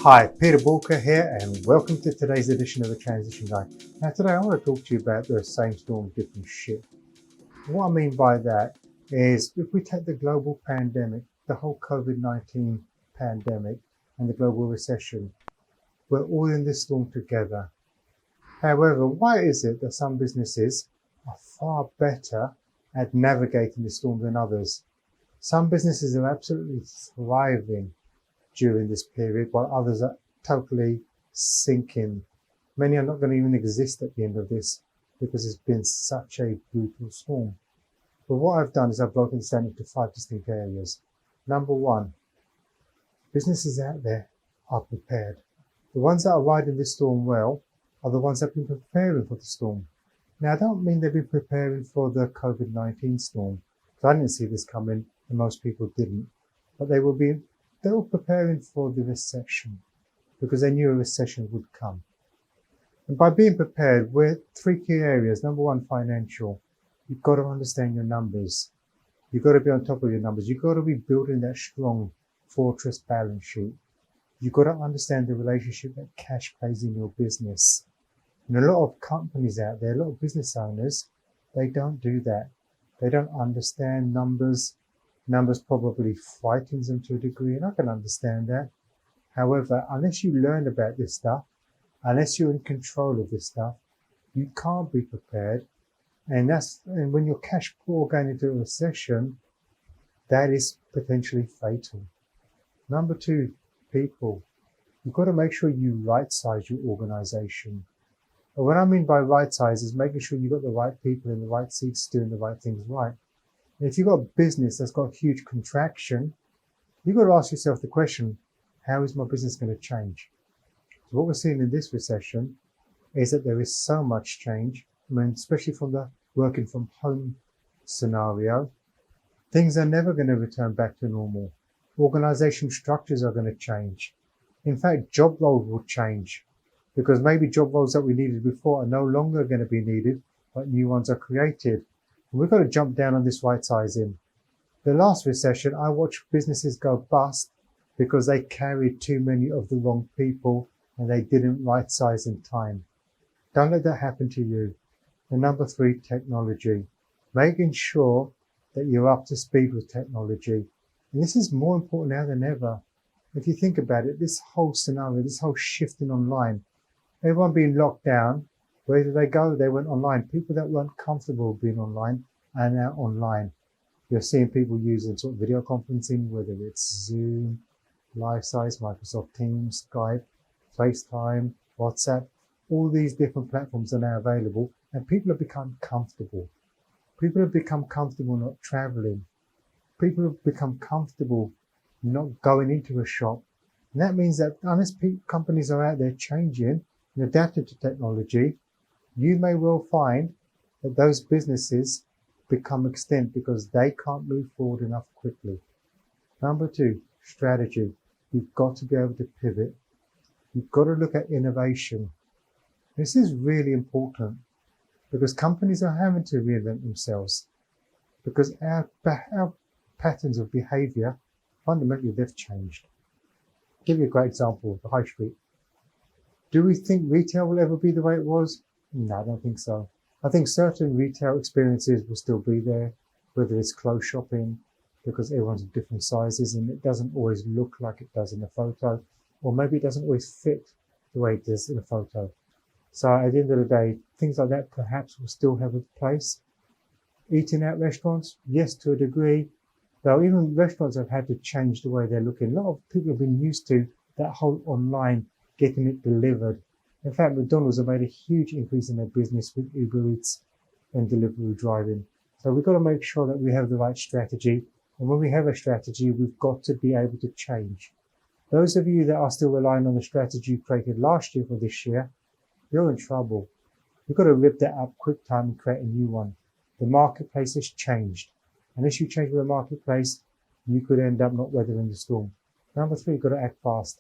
Hi, Peter Boolkah here, and welcome to today's edition of the Transition Guide. Now today I want to talk to you about the same storm, different ship. What I mean by that is if we take the global pandemic, the whole COVID-19 pandemic and the global recession, we're all in this storm together. However, why is it that some businesses are far better at navigating the storm than others? Some businesses are absolutely thriving during this period, while others are totally sinking. Many are not going to even exist at the end of this because it's been such a brutal storm. But what I've done is I've broken this down into 5 distinct areas. Number one, businesses out there are prepared. The ones that are riding this storm well are the ones that have been preparing for the storm. Now, I don't mean they've been preparing for the COVID-19 storm, because I didn't see this coming and most people didn't, but they were preparing for the recession because they knew a recession would come. And by being prepared, we're 3 key areas. Number one, financial. You've got to understand your numbers. You've got to be on top of your numbers. You've got to be building that strong fortress balance sheet. You've got to understand the relationship that cash plays in your business. And a lot of companies out there, a lot of business owners, they don't do that. They don't understand numbers. Numbers probably frightens them to a degree, and I can understand that. However, unless you learn about this stuff, unless you're in control of this stuff, you can't be prepared. And when you're cash poor going into a recession, that is potentially fatal. Number two, people. You've got to make sure you right-size your organization. And what I mean by right-size is making sure you've got the right people in the right seats doing the right things right. And if you've got a business that's got huge contraction, you've got to ask yourself the question, how is my business going to change? So what we're seeing in this recession is that there is so much change. I mean, especially from the working from home scenario, things are never going to return back to normal. Organization structures are going to change. In fact, job roles will change because maybe job roles that we needed before are no longer going to be needed, but new ones are created. And we've got to jump down on this right sizing. The last recession, I watched businesses go bust because they carried too many of the wrong people and they didn't right size in time. Don't let that happen to you. And number 3, technology. Making sure that you're up to speed with technology. And this is more important now than ever. If you think about it, this whole scenario, this whole shifting online, everyone being locked down, where did they go? They went online. People that weren't comfortable being online are now online. You're seeing people using sort of video conferencing, whether it's Zoom, LiveSize, Microsoft Teams, Skype, FaceTime, WhatsApp. All these different platforms are now available, and people have become comfortable. People have become comfortable not traveling. People have become comfortable not going into a shop. And that means that unless companies are out there changing and adapting to technology, you may well find that those businesses become extinct because they can't move forward enough quickly. Number 2, strategy. You've got to be able to pivot. You've got to look at innovation. This is really important because companies are having to reinvent themselves because our patterns of behavior, fundamentally, they've changed. I'll give you a great example, the high street. Do we think retail will ever be the way it was? No, I don't think so. I think certain retail experiences will still be there, whether it's clothes shopping, because everyone's of different sizes and it doesn't always look like it does in a photo, or maybe it doesn't always fit the way it does in a photo. So at the end of the day, things like that perhaps will still have a place. Eating out restaurants, yes, to a degree, though even restaurants have had to change the way they're looking. A lot of people have been used to that whole online getting it delivered. In fact, McDonald's have made a huge increase in their business with Uber Eats and delivery driving. So we've got to make sure that we have the right strategy. And when we have a strategy, we've got to be able to change. Those of you that are still relying on the strategy you created last year for this year, you're in trouble. You've got to rip that up quick time and create a new one. The marketplace has changed. Unless you change with the marketplace, you could end up not weathering the storm. Number 3, you've got to act fast.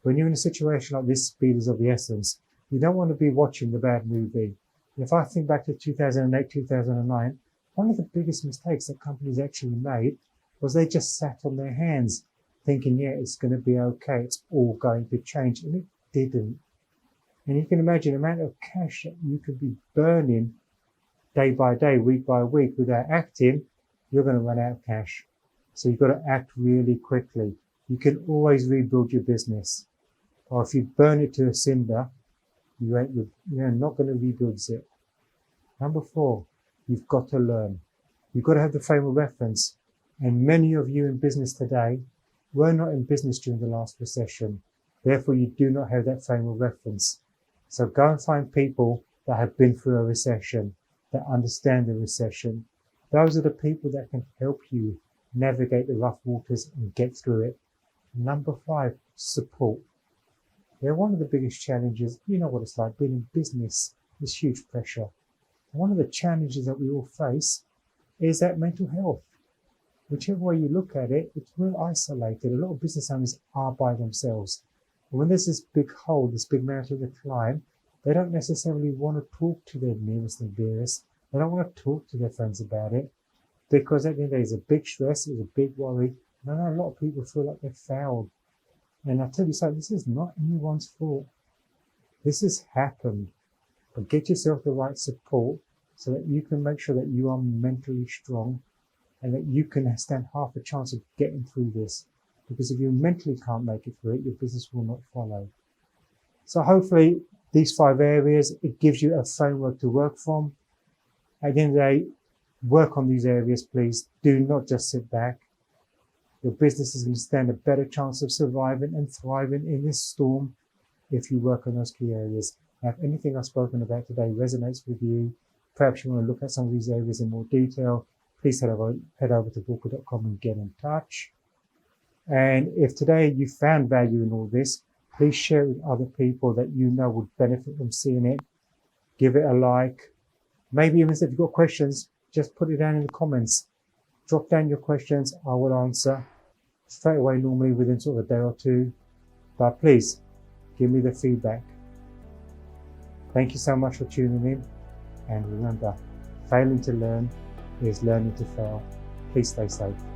When you're in a situation like this, speed is of the essence. You don't want to be watching the bad movie. If I think back to 2008, 2009, one of the biggest mistakes that companies actually made was they just sat on their hands. thinking, yeah, it's going to be okay, it's all going to change, and it didn't. And you can imagine the amount of cash that you could be burning day by day, week by week without acting. You're going to run out of cash. So you've got to act really quickly. You can always rebuild your business. Or if you burn it to a cinder, you're not going to rebuild it. Number 4, you've got to learn. You've got to have the frame of reference. And many of you in business today were not in business during the last recession. Therefore, you do not have that frame of reference. So go and find people that have been through a recession, that understand the recession. Those are the people that can help you navigate the rough waters and get through it. Number 5, support. They're one of the biggest challenges. You know what it's like being in business. There's huge pressure. And one of the challenges that we all face is that mental health. Whichever way you look at it, it's real isolated. A lot of business owners are by themselves. And when there's this big hole, this big mountain to climb, they don't necessarily want to talk to their nearest and dearest. They don't want to talk to their friends about it, because at the end of the day, it's a big stress, it's a big worry. And I know a lot of people feel like they've failed. And I tell you something, this is not anyone's fault. This has happened. But get yourself the right support so that you can make sure that you are mentally strong and that you can stand half a chance of getting through this. Because if you mentally can't make it through it, your business will not follow. So hopefully these 5 areas, it gives you a framework to work from. At the end of the day, work on these areas, please. Do not just sit back. Your business is going to stand a better chance of surviving and thriving in this storm if you work on those key areas. Now, if anything I've spoken about today resonates with you, perhaps you want to look at some of these areas in more detail, please head over to Boolkah.com and get in touch. And if today you found value in all this, please share it with other people that you know would benefit from seeing it. Give it a like. Maybe even if you've got questions, just put it down in the comments. Drop down your questions, I will answer straight away, normally within sort of a day or 2. But please, give me the feedback. Thank you so much for tuning in. And remember, failing to learn is learning to fail. Please stay safe.